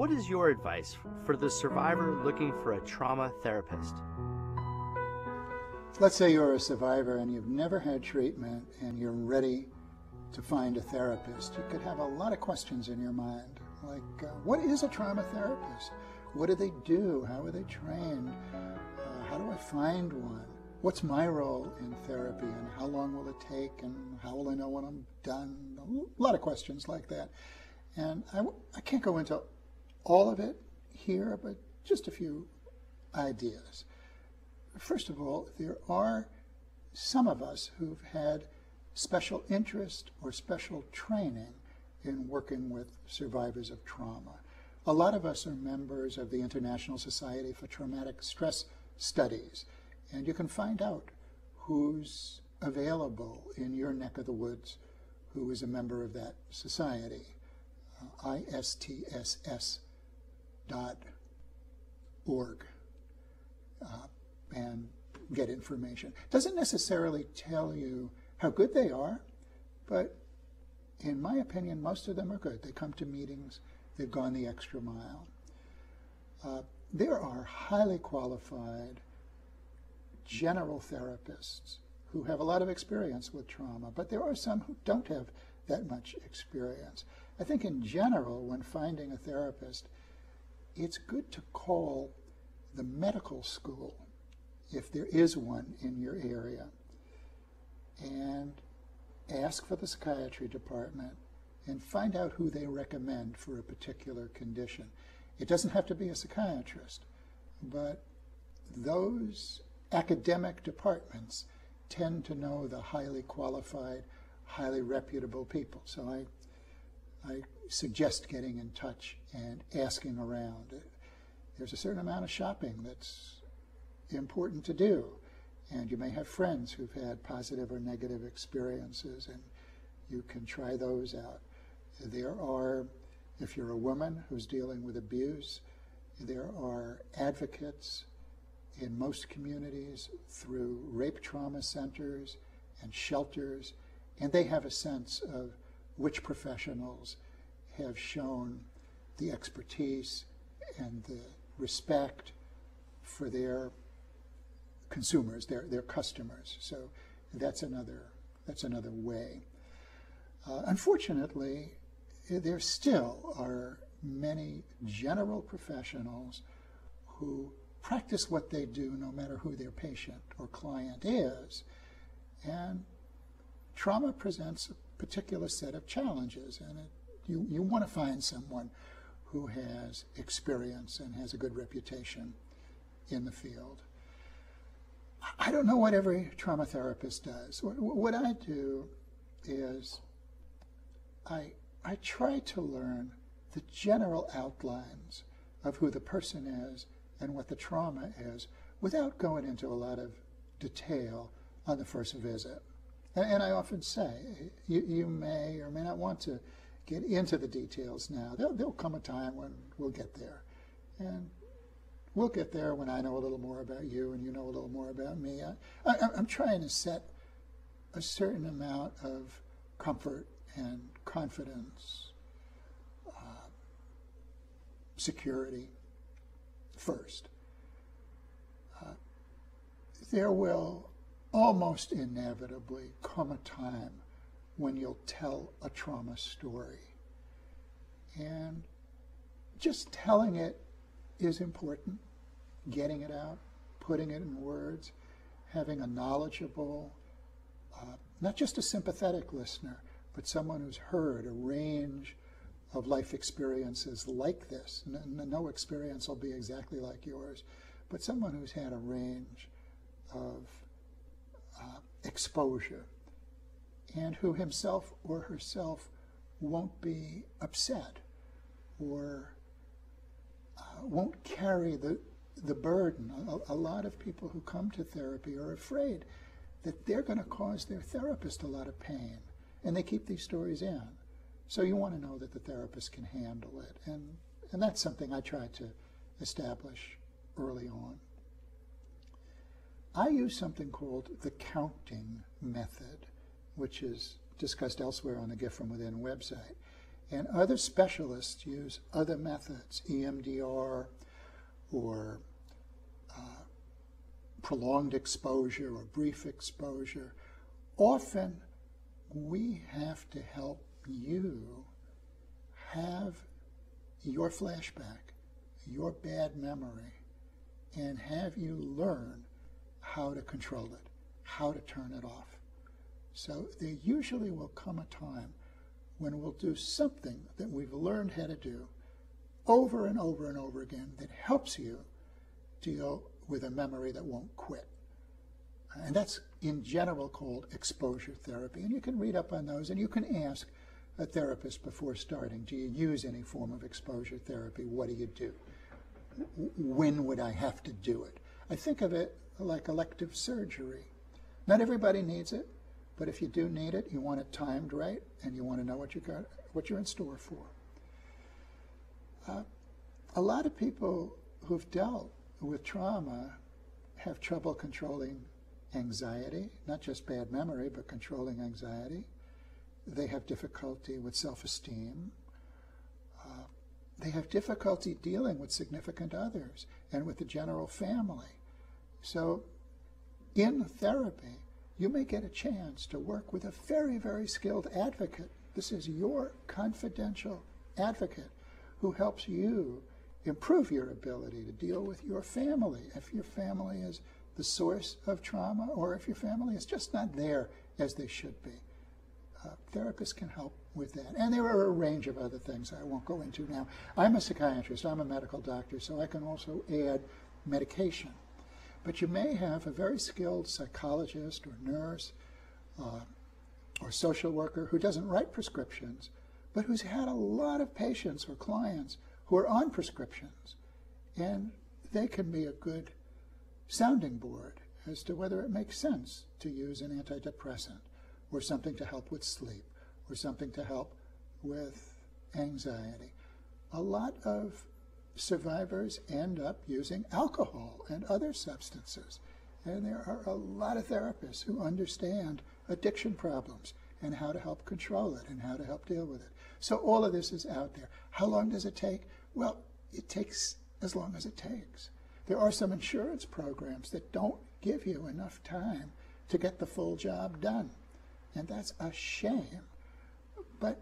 What is your advice for the survivor looking for a trauma therapist? Let's say you're a survivor and you've never had treatment and you're ready to find a therapist. You could have a lot of questions in your mind, like what is a trauma therapist? What do they do? How are they trained? How do I find one? What's my role in therapy, and how long will it take, and how will I know when I'm done? A lot of questions like that. And I can't go into all of it here, but just a few ideas. First of all, there are some of us who've had special interest or special training in working with survivors of trauma. A lot of us are members of the International Society for Traumatic Stress Studies, and you can find out who's available in your neck of the woods who is a member of that society. istss.org, and get information. Doesn't necessarily tell you how good they are, but in my opinion, most of them are good. They come to meetings, they've gone the extra mile. There are highly qualified general therapists who have a lot of experience with trauma, but there are some who don't have that much experience. I think in general, when finding a therapist, it's good to call the medical school, if there is one in your area, and ask for the psychiatry department and find out who they recommend for a particular condition. It doesn't have to be a psychiatrist, but those academic departments tend to know the highly qualified, highly reputable people. So I suggest getting in touch and asking around. There's a certain amount of shopping that's important to do, and you may have friends who've had positive or negative experiences, and you can try those out. There are, if you're a woman who's dealing with abuse, there are advocates in most communities through rape trauma centers and shelters, and they have a sense of which professionals have shown the expertise and the respect for their consumers, their customers. So that's another way. Unfortunately, there still are many general professionals who practice what they do no matter who their patient or client is, and trauma presents a particular set of challenges, and you want to find someone who has experience and has a good reputation in the field. I don't know what every trauma therapist does. What I do is I try to learn the general outlines of who the person is and what the trauma is without going into a lot of detail on the first visit. And I often say, you may or may not want to get into the details now. There'll come a time when we'll get there. And we'll get there when I know a little more about you and you know a little more about me. I'm trying to set a certain amount of comfort and confidence, security first. There will almost inevitably come a time when you'll tell a trauma story. And just telling it is important. Getting it out, putting it in words, having a knowledgeable, not just a sympathetic listener, but someone who's heard a range of life experiences like this. No experience will be exactly like yours, but someone who's had a range of exposure and who himself or herself won't be upset or won't carry the burden. A lot of people who come to therapy are afraid that they're going to cause their therapist a lot of pain, and they keep these stories in. So you want to know that the therapist can handle it, and that's something I try to establish early on. I use something called the counting method, which is discussed elsewhere on the Gift from Within website. And other specialists use other methods, EMDR or prolonged exposure or brief exposure. Often we have to help you have your flashback, your bad memory, and have you learn how to control it, how to turn it off. So there usually will come a time when we'll do something that we've learned how to do over and over and over again that helps you deal with a memory that won't quit. And that's in general called exposure therapy. And you can read up on those, and you can ask a therapist before starting, do you use any form of exposure therapy? What do you do? When would I have to do it? I think of it like elective surgery. Not everybody needs it, but if you do need it, you want it timed right, and you want to know what you're in store for. A lot of people who've dealt with trauma have trouble controlling anxiety, not just bad memory, but controlling anxiety. They have difficulty with self-esteem. They have difficulty dealing with significant others and with the general family. So in therapy, you may get a chance to work with a very, very skilled advocate. This is your confidential advocate who helps you improve your ability to deal with your family. If your family is the source of trauma, or if your family is just not there as they should be. Therapists can help with that. And there are a range of other things I won't go into now. I'm a psychiatrist, I'm a medical doctor, so I can also add medication. But you may have a very skilled psychologist or nurse or social worker who doesn't write prescriptions, but who's had a lot of patients or clients who are on prescriptions. And they can be a good sounding board as to whether it makes sense to use an antidepressant or something to help with sleep or something to help with anxiety. A lot of survivors end up using alcohol and other substances. And there are a lot of therapists who understand addiction problems and how to help control it and how to help deal with it. So all of this is out there. How long does it take? Well, it takes as long as it takes. There are some insurance programs that don't give you enough time to get the full job done. And that's a shame. But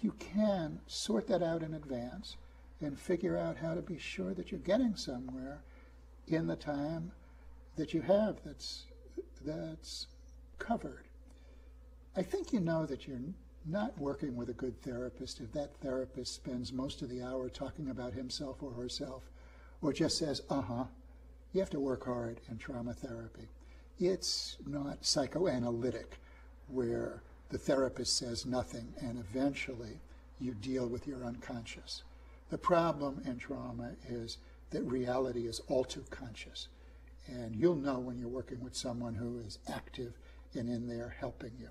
you can sort that out in advance and figure out how to be sure that you're getting somewhere in the time that you have that's covered. I think you know that you're not working with a good therapist if that therapist spends most of the hour talking about himself or herself, or just says, You have to work hard in trauma therapy. It's not psychoanalytic, where the therapist says nothing and eventually you deal with your unconscious. The problem in trauma is that reality is all too conscious. And you'll know when you're working with someone who is active and in there helping you.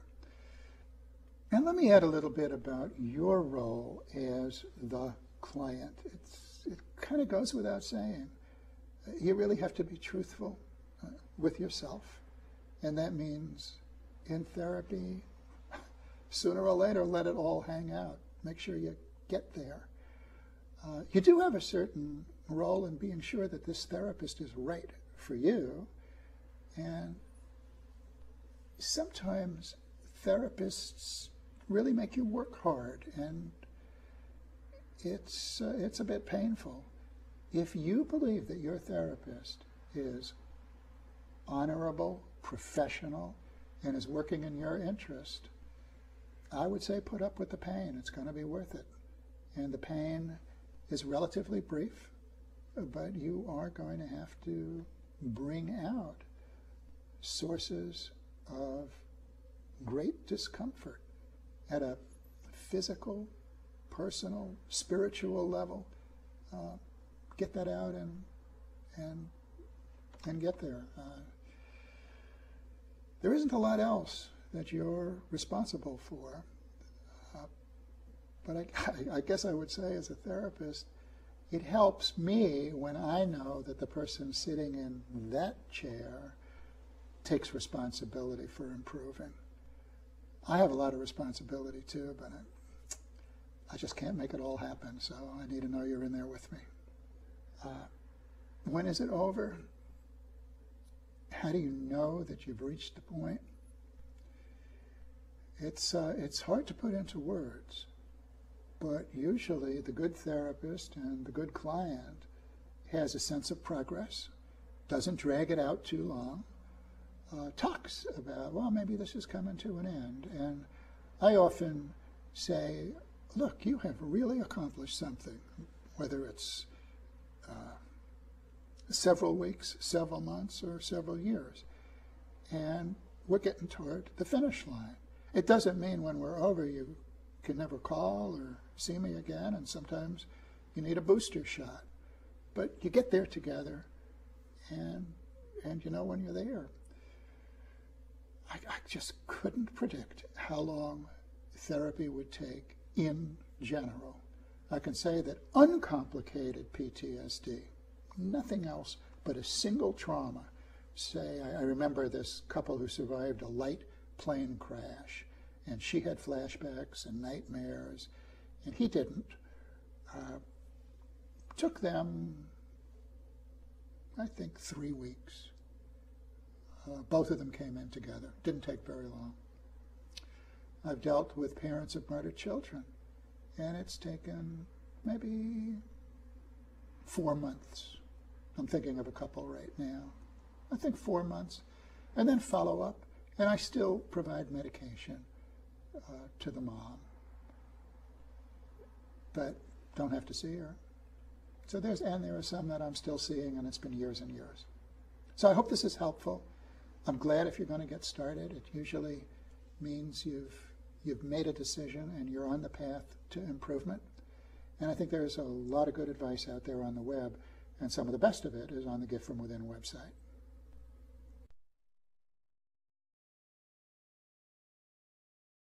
And let me add a little bit about your role as the client. It kind of goes without saying. You really have to be truthful with yourself. And that means in therapy, sooner or later, let it all hang out. Make sure you get there. You do have a certain role in being sure that this therapist is right for you. And sometimes therapists really make you work hard, and it's a bit painful. If you believe that your therapist is honorable, professional, and is working in your interest, I would say put up with the pain. It's going to be worth it. And the pain is relatively brief, but you are going to have to bring out sources of great discomfort at a physical, personal, spiritual level. Get that out and get there. There isn't a lot else that you're responsible for. But I guess I would say as a therapist, it helps me when I know that the person sitting in that chair takes responsibility for improving. I have a lot of responsibility too, but I just can't make it all happen, so I need to know you're in there with me. When is it over? How do you know that you've reached the point? It's hard to put into words, but usually the good therapist and the good client has a sense of progress, doesn't drag it out too long, talks about, well, maybe this is coming to an end. And I often say, look, you have really accomplished something, whether it's several weeks, several months, or several years. And we're getting toward the finish line. It doesn't mean when we're over you can never call or see me again, and sometimes you need a booster shot. But you get there together, and you know when you're there. I just couldn't predict how long therapy would take in general. I can say that uncomplicated PTSD, nothing else but a single trauma. Say, I remember this couple who survived a light plane crash, and she had flashbacks and nightmares, and he didn't. Took them, I think, 3 weeks. Both of them came in together. Didn't take very long. I've dealt with parents of murdered children, and it's taken maybe 4 months. I'm thinking of a couple right now. I think 4 months. And then follow up, and I still provide medication to the mom. But don't have to see her. So there are some that I'm still seeing, and it's been years and years. So I hope this is helpful. I'm glad if you're going to get started. It usually means you've made a decision and you're on the path to improvement. And I think there's a lot of good advice out there on the web, and some of the best of it is on the Gift from Within website.